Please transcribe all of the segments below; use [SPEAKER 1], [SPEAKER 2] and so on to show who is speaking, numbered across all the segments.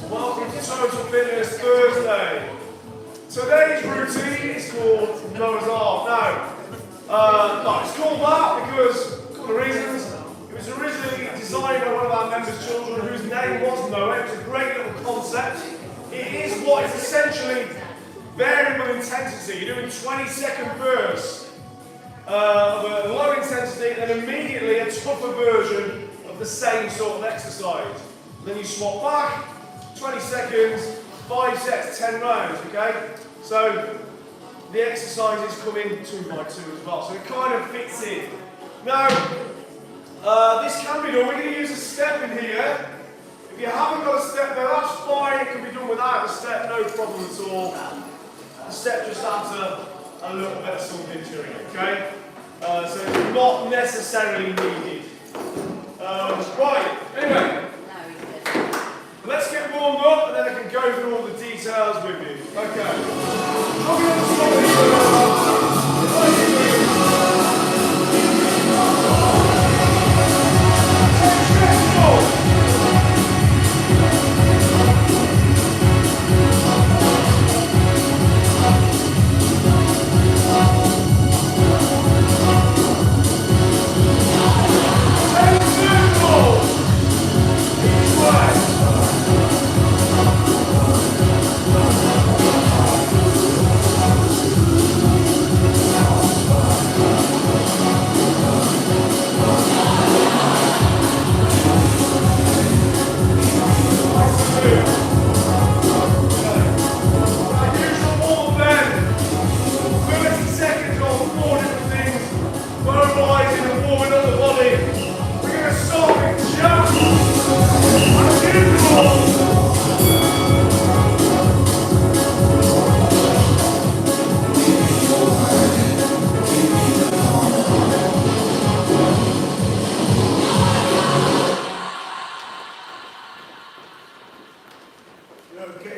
[SPEAKER 1] Welcome to Total Fitness Thursday. Today's routine is called Moazar. Now, it's called that because, a couple of reasons. It was originally designed by one of our members' children whose name was Noah. It was a great little concept. It is what is essentially variable intensity. You're doing 20-second bursts of a low intensity and immediately a tougher version of the same sort of exercise. Then you swap back, 20 seconds, 5 sets, 10 rounds, okay? So the exercises come in 2 by 2 as well, so it kind of fits in. Now, this can be done. We're going to use a step in here. If you haven't got a step there, that's fine. It can be done without a step, no problem at all. The step just adds a little bit of something to it, okay? So it's not necessarily needed. Right, anyway. Let's get warmed up and then I can go through all the details with you. Okay,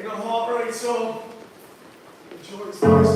[SPEAKER 1] got heart rate on. Enjoy this nice.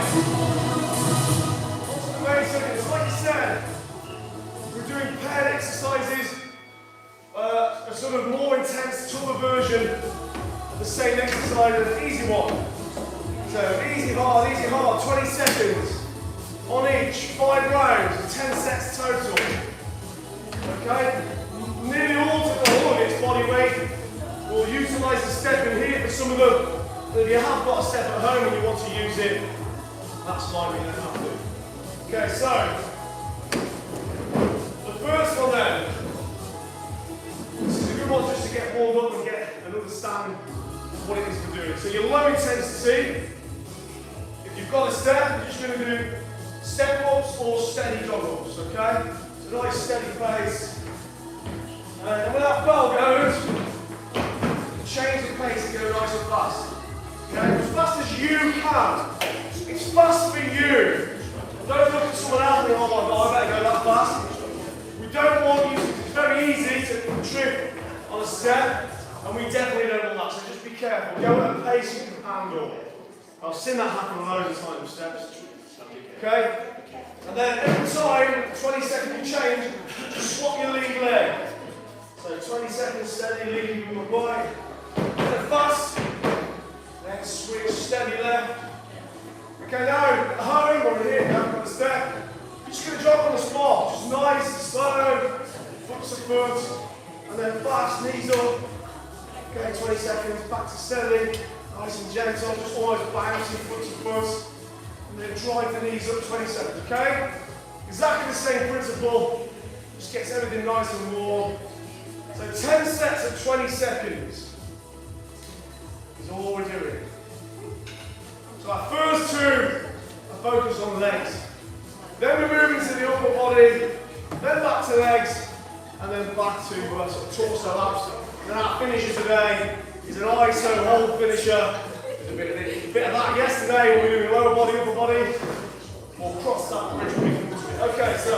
[SPEAKER 1] On to the main seconds. Like I said, we're doing paired exercises, a sort of more intense, tougher version of the same exercise, an easy one. So easy, hard, 20 seconds on each, 5 rounds, 10 sets total. Okay? Nearly all of it's body weight. We'll utilise the step in here for some of them. But if you have got a step at home and you want to use it, that's fine, you don't have to. Okay, so the first one then. This is a good one just to get warmed up and get an understanding of what it is we're doing. So your low intensity, if you've got a step, you're just going to do step ups or steady jog ups, okay? So nice steady pace. And when that bell goes, change the pace and go nice and fast. Okay? As fast as you can. It's fast for you. Don't look at someone else and think, oh my god, I better go that fast. We don't want you to, it's very easy to trip on a step, and we definitely don't want that, so just be careful. Go at a pace you can handle. I've seen that happen loads of times with steps. Okay? And then every time, 20 seconds you change, just swap your lead leg. So 20 seconds steady, leading with my right. Then fast. Then switch, steady left. Okay, now at home, or here, you haven't got a step. You're just going to jog on the spot. Just nice, slow, foot to foot. And then fast, knees up. Okay, 20 seconds, back to steady. Nice and gentle, just almost bouncing foot to foot. And then drive the knees up 20 seconds, okay? Exactly the same principle, just gets everything nice and warm. So 10 sets of 20 seconds is all we're doing. So our first two are focused on legs. Then we move into the upper body, then back to legs, and then back to sort of torso laps. And then our finisher today is an ISO hold finisher. There's a bit of that yesterday when we were doing lower body, upper body. We'll cross that bridge when we come to it. Okay, so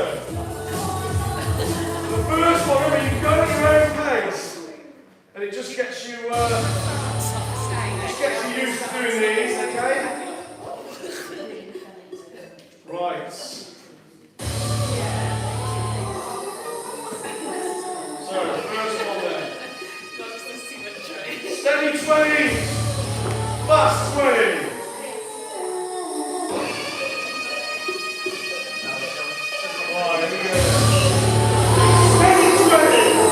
[SPEAKER 1] the first one, remember you go at your own pace, and it just gets you used to doing these, okay? Right. So the first one then. Steady 20, fast 20. Right, here we go. Steady 20.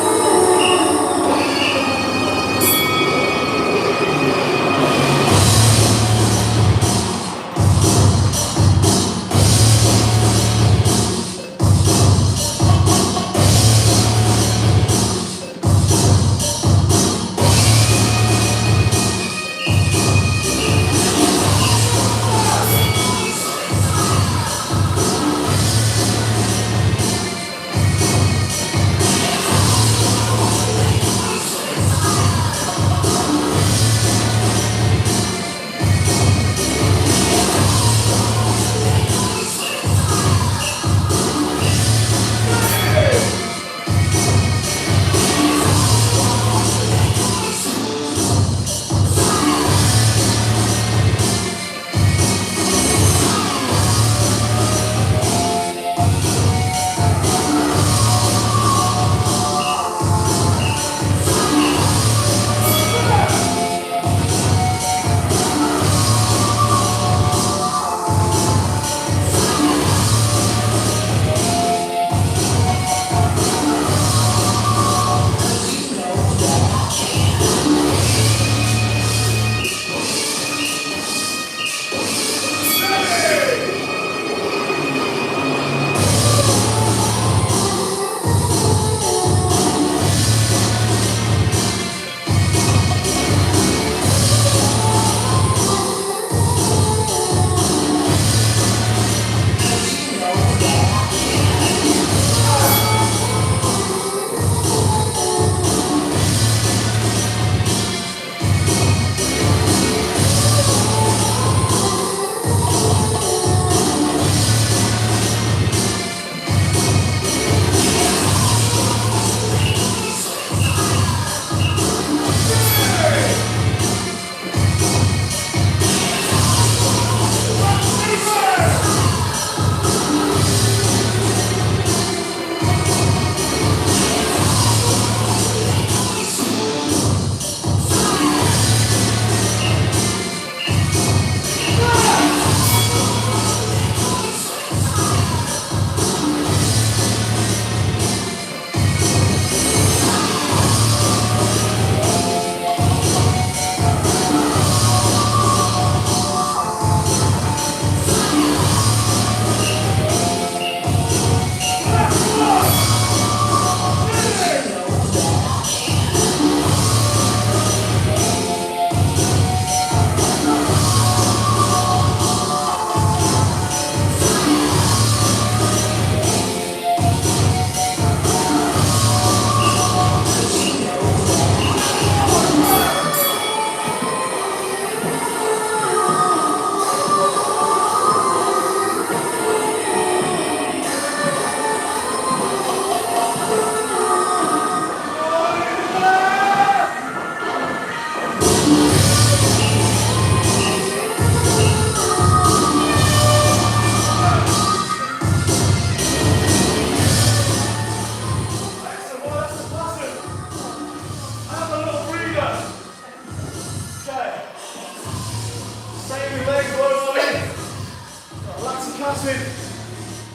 [SPEAKER 1] acid,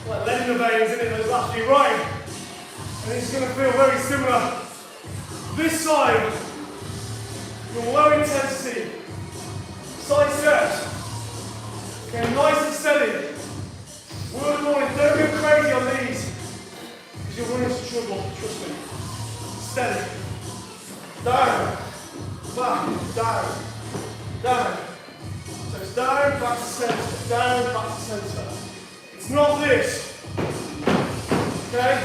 [SPEAKER 1] like lead in the veins, isn't it? Those last few right. And it's going to feel very similar. This side, your low intensity side steps. Okay, nice and steady. Word warning, don't go crazy on these, because you'll run into trouble, trust me. Steady. Down, back, down, down. So it's down, back to centre, down, back to centre. It's not this. Okay?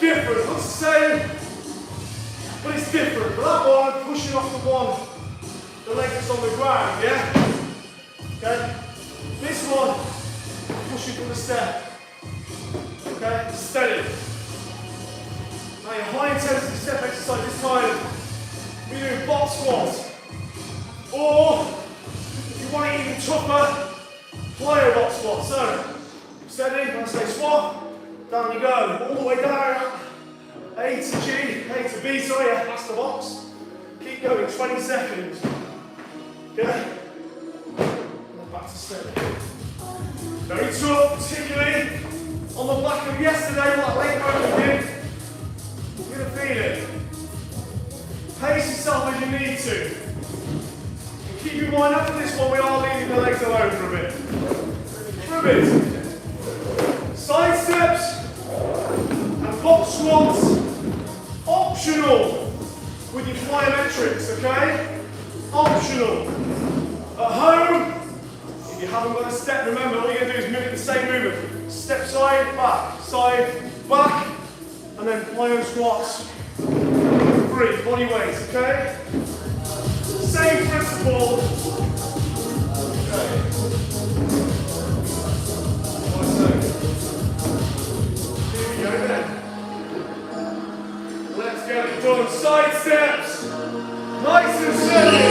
[SPEAKER 1] Different, looks the same, but it's different. But that one, pushing off the one, the leg that's on the ground, yeah? Okay? This one, pushing from the step. Okay? Steady. Now your high intensity step exercise this time, we're doing box squats. Or, if you want it even tougher, plyo box squat. So, steady, when I say squat, down you go, all the way down. A to G, A to B, sorry, yeah, that's the box. Keep going, 20 seconds. Okay? And then back to steady. Very tough, particularly on the back of yesterday, what leg work we did. You're going to feel it. Pace yourself as you need to. And keep in mind, after this one, we are leaving the legs alone for a bit. For a bit. Side steps and box squats, optional with your plyometrics, okay? Optional. At home, if you haven't got a step, remember, all you're going to do is mimic the same movement. Step side, back, and then plyo squats. 3 body weights, okay? Same principle. Okay. Here we go then. Let's get it done. Side steps. Nice and steady.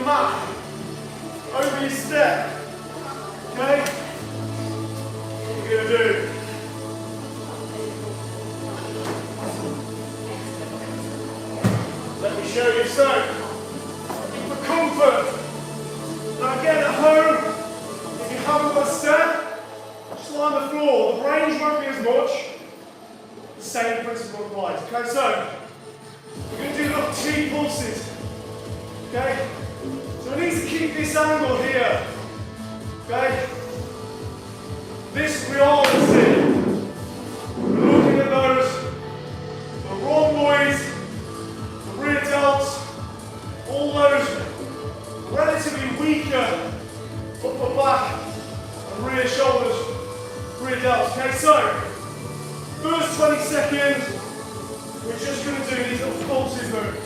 [SPEAKER 1] mat over your step. Okay? What you're going to do. Let me show you. So, for comfort. Now again at home, if you haven't got a step, just lie on the floor. The range won't be as much. The same principle applies. Okay, so we're going to do little T pulses. Okay? So we need to keep this angle here. Okay? This realism. We're looking at those, the rhomboids, the rear delts, all those relatively weaker upper back and rear shoulders, rear delts. Okay, so first 20 seconds, we're just going to do these little pulses move.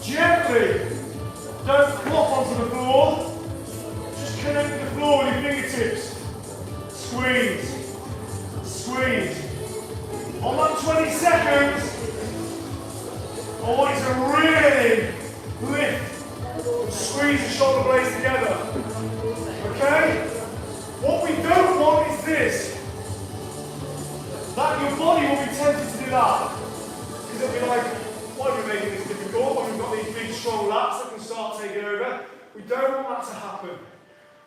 [SPEAKER 1] Gently, don't plop onto the floor, just connect the floor with your fingertips. Squeeze, squeeze. On that 20 seconds, I want you to really lift and squeeze the shoulder blades together. Okay? What we don't want is this. That your body will be tempted to do that. Because it'll be like, why are we making this difficult when we've got these big strong lats that can start taking over? We don't want that to happen.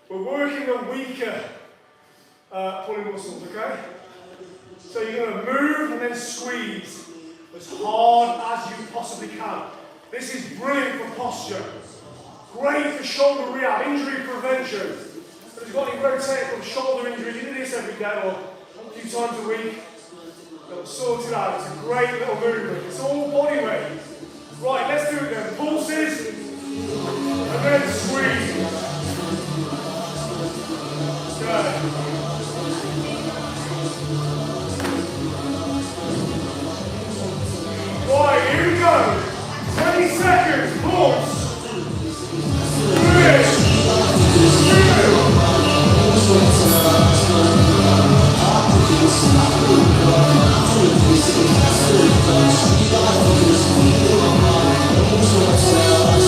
[SPEAKER 1] We're working on weaker pulling muscles, okay? So you're going to move and then squeeze as hard as you possibly can. This is brilliant for posture. Great for shoulder rehab, injury prevention. If you've got any rotating from shoulder injury, you do this every day or a few times a week. It'll sort it out. It's a great little movement. It's all body weight. Right, let's do it then. Pulses and then squeeze. Good. Right, here we go. 20 seconds. Pulse. 3, 2,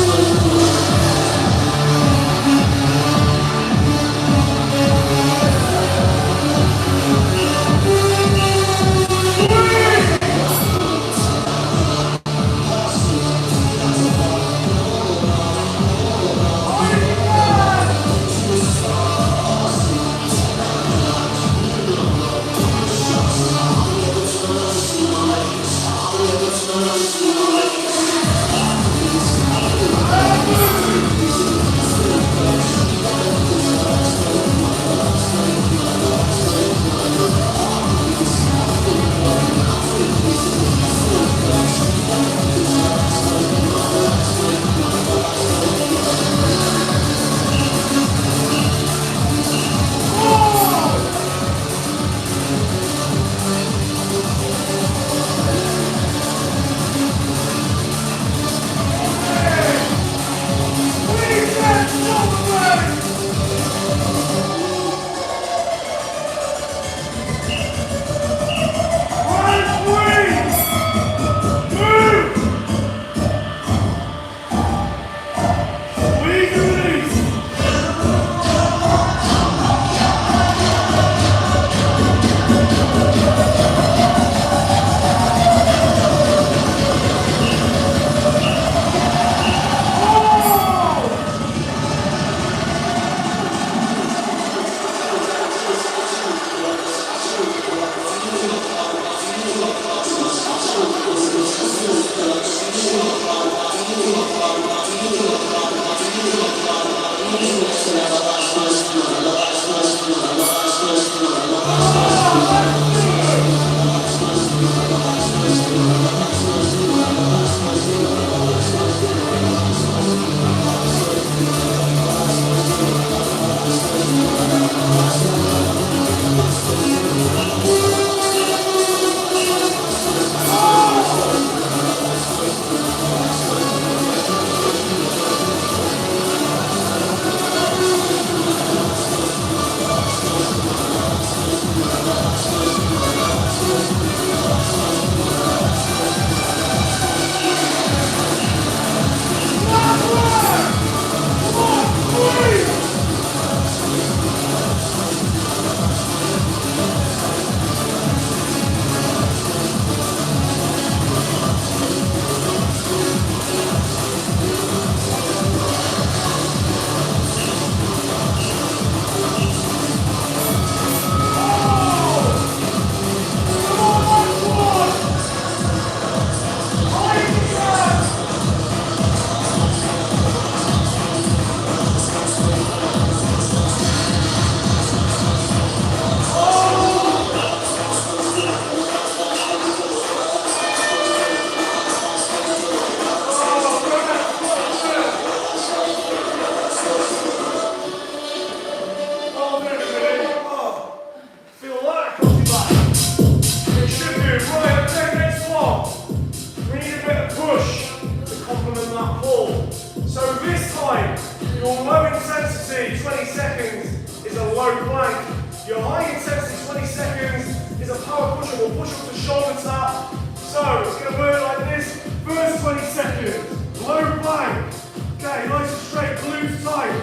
[SPEAKER 1] low plank. Your high intensity 20 seconds is a power push-up or push-up to shoulder tap. So it's going to work like this. First 20 seconds, low plank. Okay, nice and straight, glutes tight.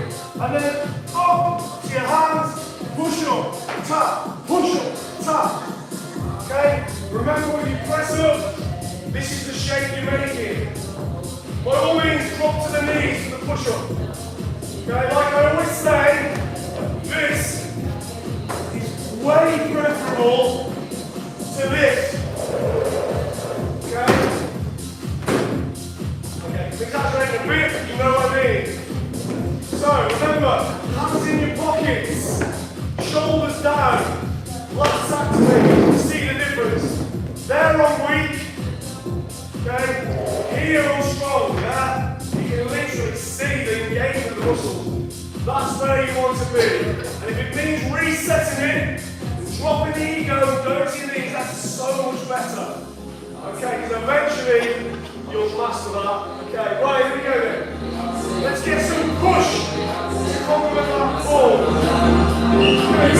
[SPEAKER 1] And then up to your hands, push-up, tap, push-up, tap. Okay, remember when you press up, this is the shape you're making. By all means, drop to the knees for the push-up. Okay, like I always say, this is way preferable to this. Okay? Okay, exaggerate a bit, but you know what I mean. So, remember, hands in your pockets, shoulders down, lats activated, see the difference. There I'm weak, okay? Here I'm strong, yeah? You can literally see the engagement of the muscles. That's where you want to be. And if it means resetting it, dropping the ego, going to your knees, that's so much better. Okay, because eventually you'll master that. Okay, right, here we go then. Let's get some push to complement that pull. Okay,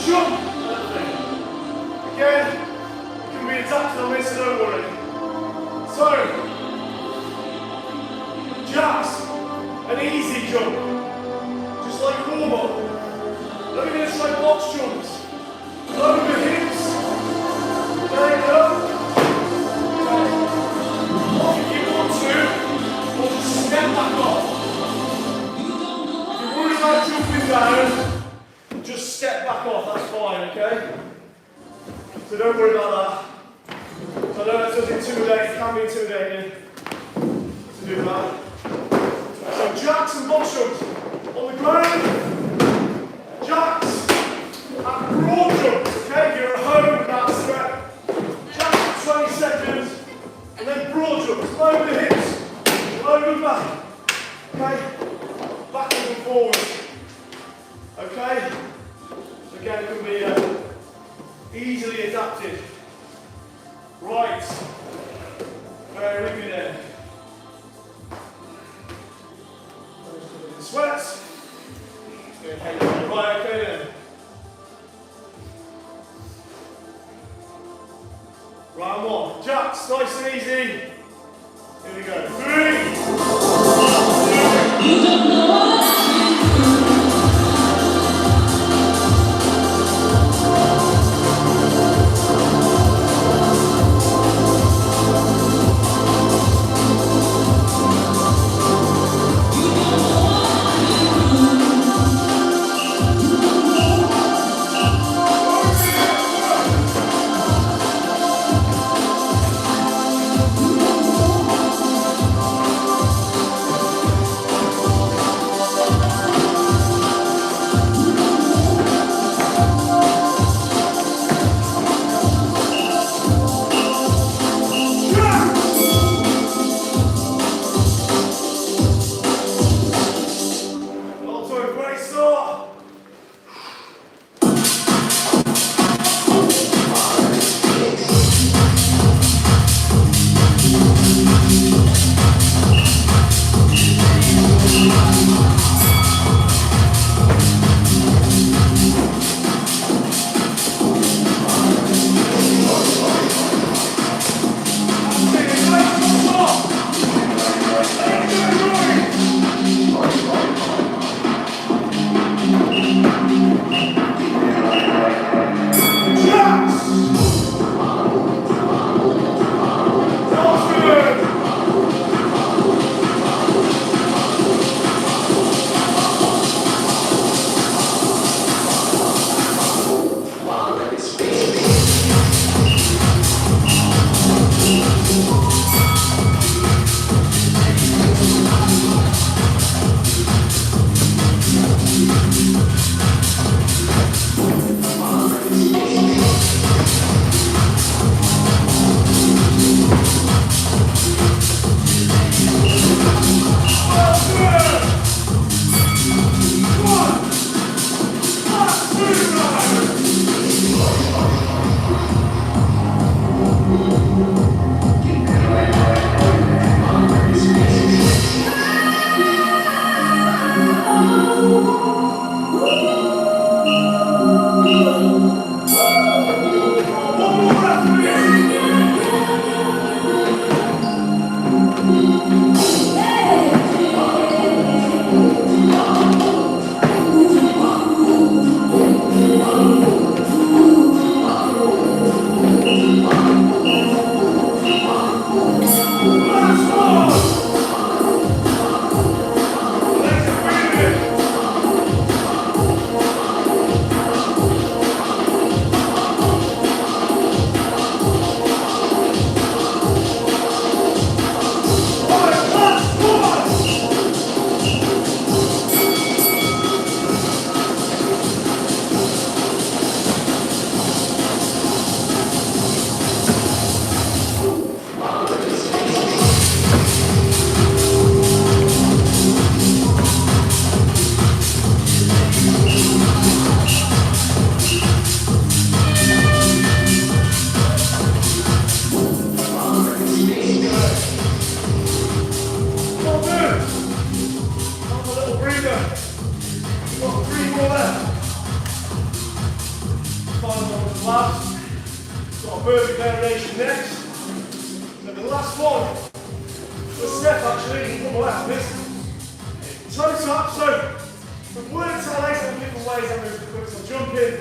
[SPEAKER 1] Jump. Again. left on this, so don't worry. So, just an easy jump, just like warm-up. Then we're going to try box jumps. Lower the hips. There you go. Okay. Off if you want to, or just step back off. If you're worried about jumping down, just step back off, that's fine, okay? So don't worry about that. So I know that does intimidate, it can be intimidating to do that. So jacks and box jumps on the ground, jacks and broad jumps, okay? You're at home with that step. Jacks for 20 seconds, and then broad jumps, lower the hips, lower the back, okay? Backwards and forwards, okay? So again, it can be easily adapted. Right, very good then. Sweats. Right, okay then. Round one. Jacks, nice and easy. Here we go. 3. burpee variation next. And the last one, the step actually, one more after this. Toe tap, so we've worked our legs in different ways. We've worked on jumping,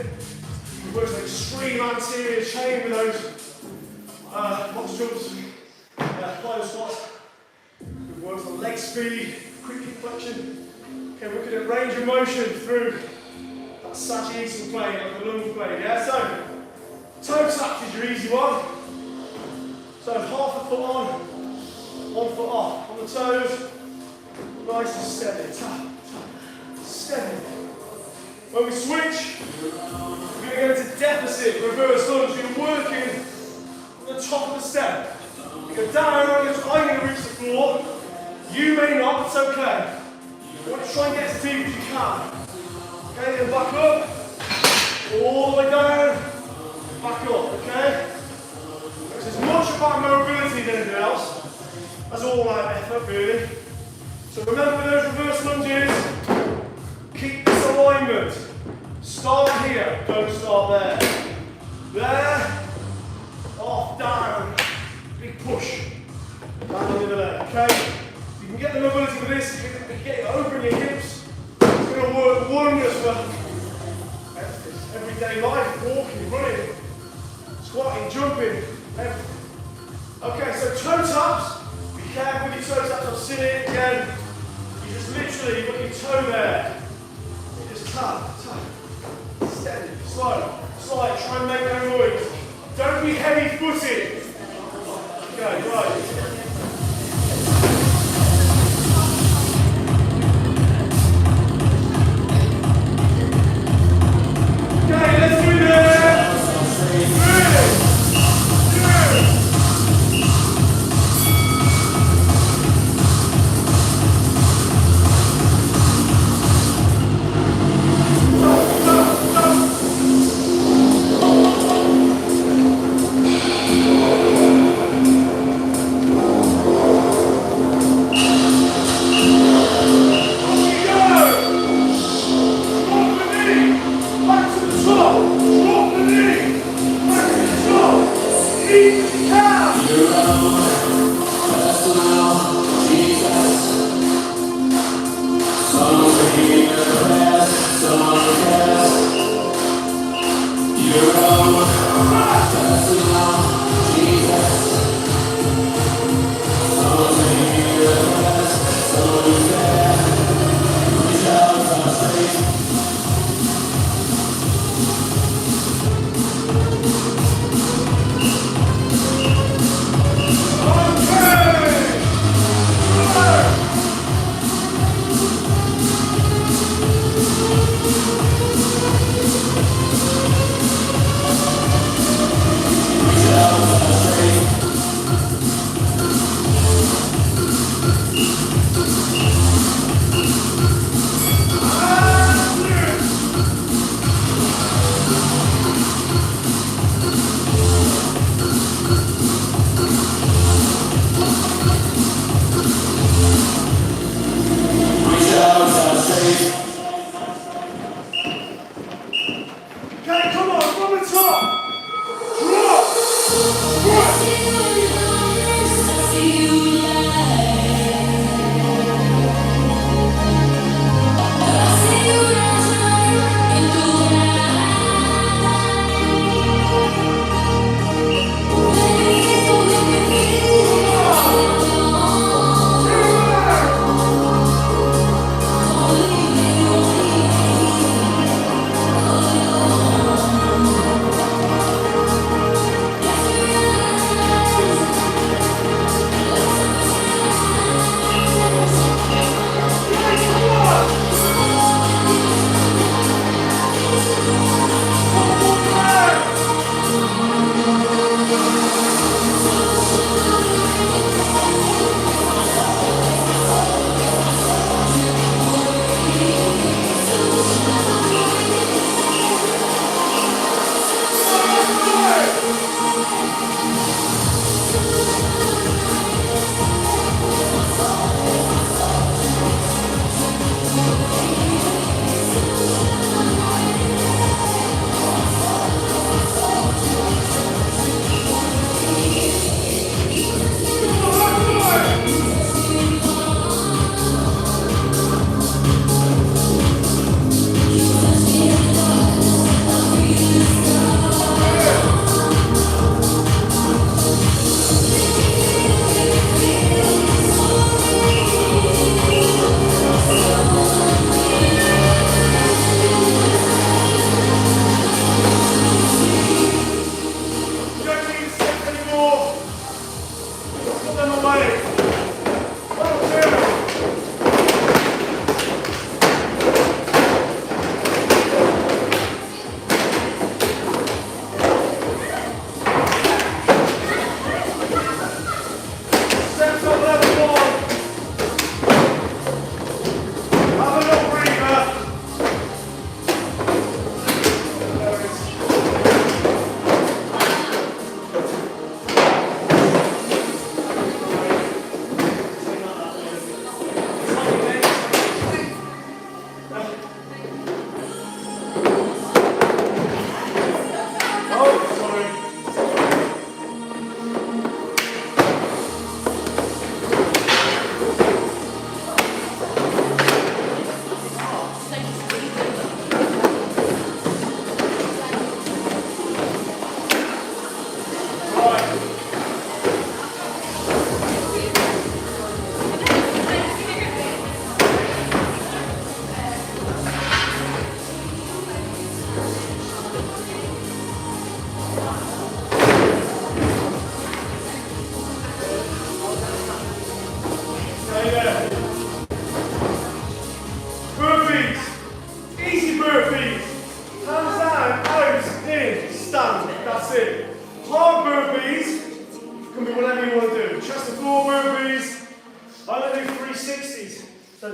[SPEAKER 1] we've worked on extreme anterior chain with those box jumps, plyo squats. We've worked on leg speed, quick hip flexion. Okay, we're looking at range of motion through that sagittal plane, like the lung plane, yeah? So, toe taps is your easy one. So, half a foot on, 1 foot off. On the toes, nice and steady. Tap, tap, steady. When we switch, we're going to go into deficit, reverse lunge. You're working on the top of the step. You go down, I'm going to reach the floor. You may not, it's okay. You want to try and get as deep as you can. Okay, then back up, all the way down, back up, okay? It's as much about mobility as anything else, as all out effort really. So remember those reverse lunges, keep this alignment. Start here, don't start there. There, off, down, big push, down the middle there, okay? You can get the mobility with this, you can get it open your hips. It's going to work wonders for everyday life, walking, running, squatting, jumping, everything. Okay, so toe taps, be careful with your toe taps, I've seen it again. You just literally, you've got your toe there. You just tap, tap, steady, slow, slide, try and make no noise. Don't be heavy footed. Okay, right.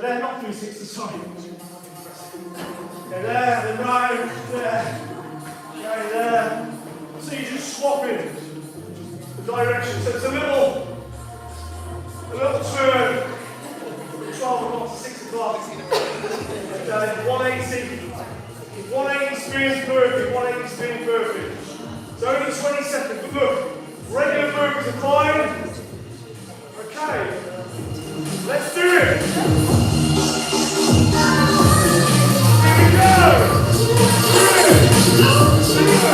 [SPEAKER 1] they're not 360, sorry. Okay, there, then round, there. Okay, there. So you're just swapping the direction. So it's a little turn. 12 o'clock to 6 o'clock. Okay, 180. 180 spins burpee, 180 spin burpee. It's only 20 seconds, but look, regular burpees are fine. Okay, let's do it. Here we go. 3, 2,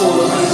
[SPEAKER 2] Thank you.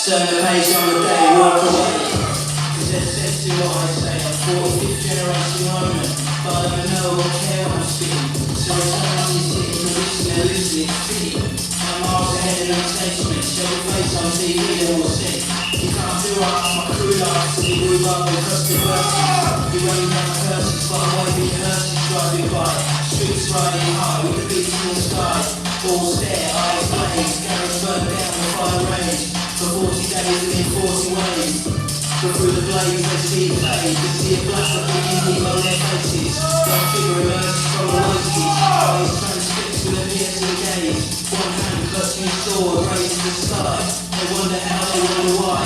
[SPEAKER 2] Turn the page on the day, walk away. Cause there's sense in what I say. I'm 45th generation Roman, but I don't know or care what I'm spitting. So I turn on your sitting position and listening, fitting. I'm miles ahead of no statement. Show your face on TV and we'll see. You can't do up my crew life till you move up and cross the verses. You running down the curses, but I'm waving your hearses driving by. Streets riding high with the beats in the sky. Balls there, eyes blaze, garage burnt down the fire range. For 40 days and in 40 ways. But through the blaze they see fade. You see a black looking Indian on their faces. Young figure emerges from the oasis. Eyes transfixed with a piercing gaze. One hand clutching a sword raised to the sky. They wonder how, they wonder why.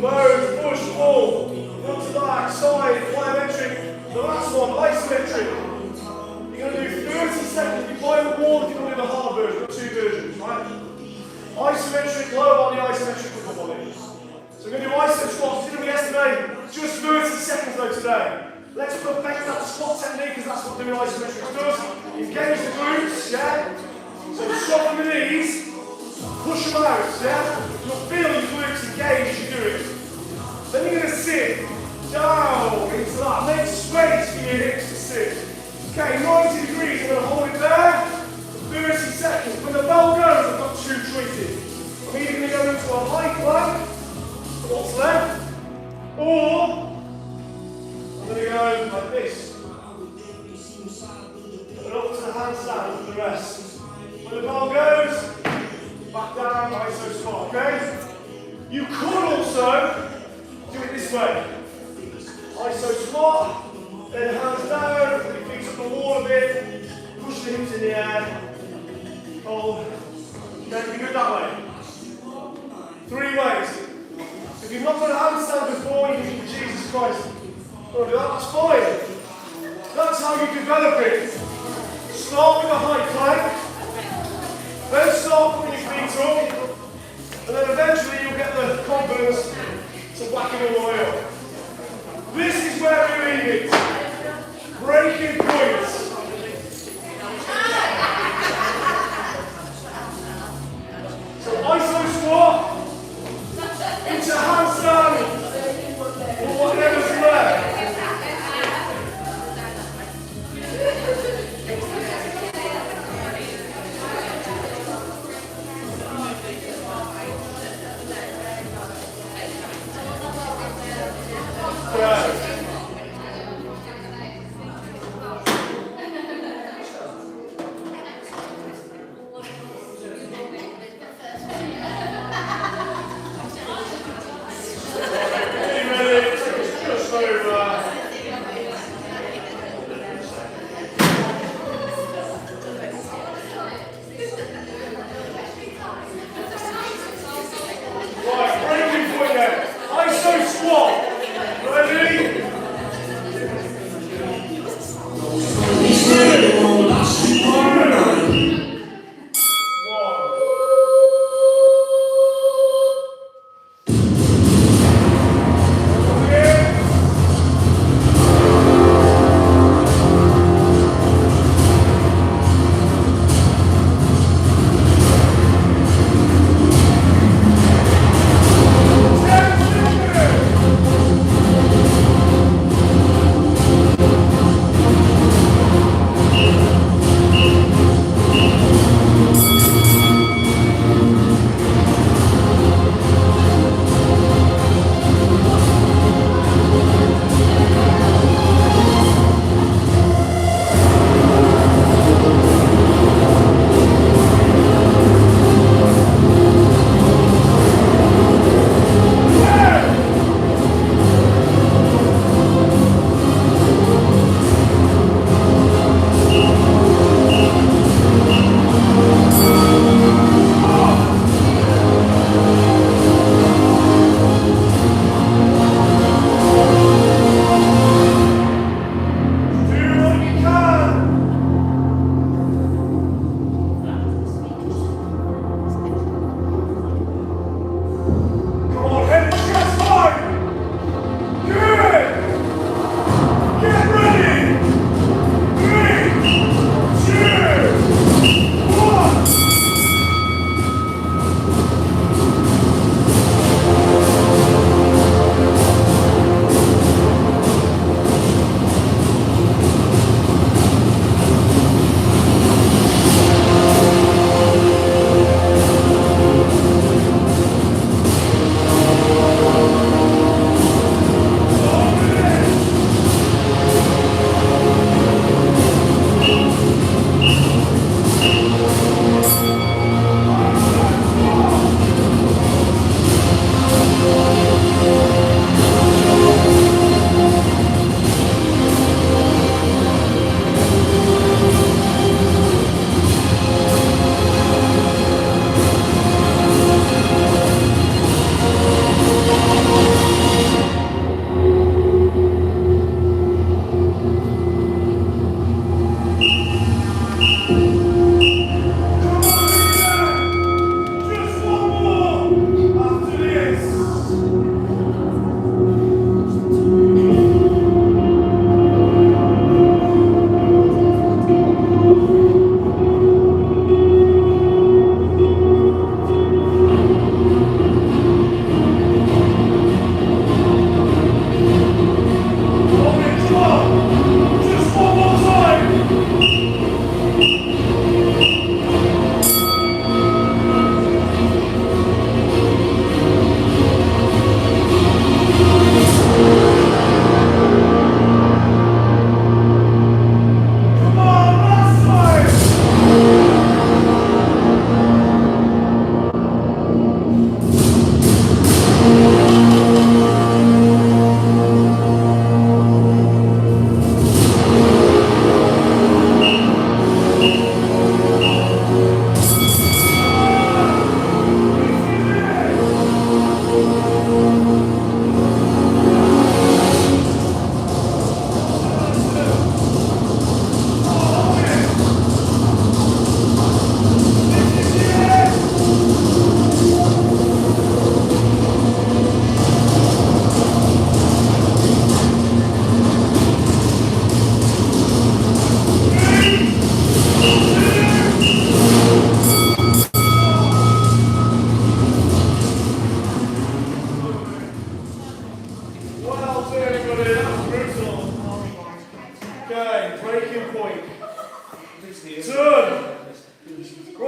[SPEAKER 1] Load, push, pull, front to back, side, plyometric. The last one, isometric. You're going to do 30 seconds. You play the wall if you're going to do the hard version. You've got two versions, right? Isometric, low body, isometric, upper body. So we're going to do iso squats. We did them yesterday. Just 30 seconds though today. Let's perfect that squat technique because that's what doing isometric does. Engage the glutes, yeah? So soften the knees. Push them out, yeah? You'll feel your glutes engage as you do it. Then you're going to sit down into that. Make space for your hips to sit. Okay, 90 degrees, I'm going to hold it there for 30 seconds. When the bell goes, I've got two choices. I'm either going to go into a high plank, what's left, or I'm going to go like this. And up to the handstand for the rest. When the bell goes, back down, iso squat, okay? You could also do it this way. Iso squat, then hands down, put your feet up the wall a bit, push the hips in the air, hold, then you can do it that way. 3 ways. If you've not done a handstand before, you think, Jesus Christ, don't do that, that's fine. That's how you develop it. Start with a high plank, then start putting your feet up, and then eventually you'll get the confidence to whack it all the way up. This is where we leave it. Breaking points. So iso squat, into handstand, or whatever's left.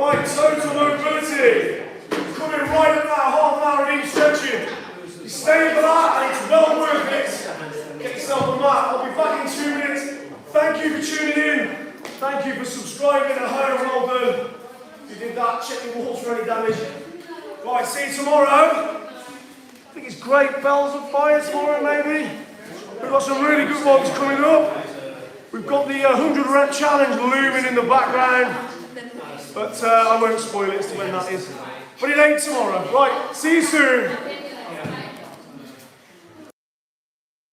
[SPEAKER 1] Right, total mobility. Coming right at that half an hour of deep stretching. You stay for that and it's well worth it. Get yourself a mat. I'll be back in 2 minutes. Thank you for tuning in. Thank you for subscribing at home. Well done. If you did that, check your walls for any damage. Right, see you tomorrow. I think it's great bells of fire tomorrow, maybe. We've got some really good ones coming up. We've got the 100 rep challenge looming in the background. But I won't spoil it as to when that is. But it ain't tomorrow. Right, see you soon.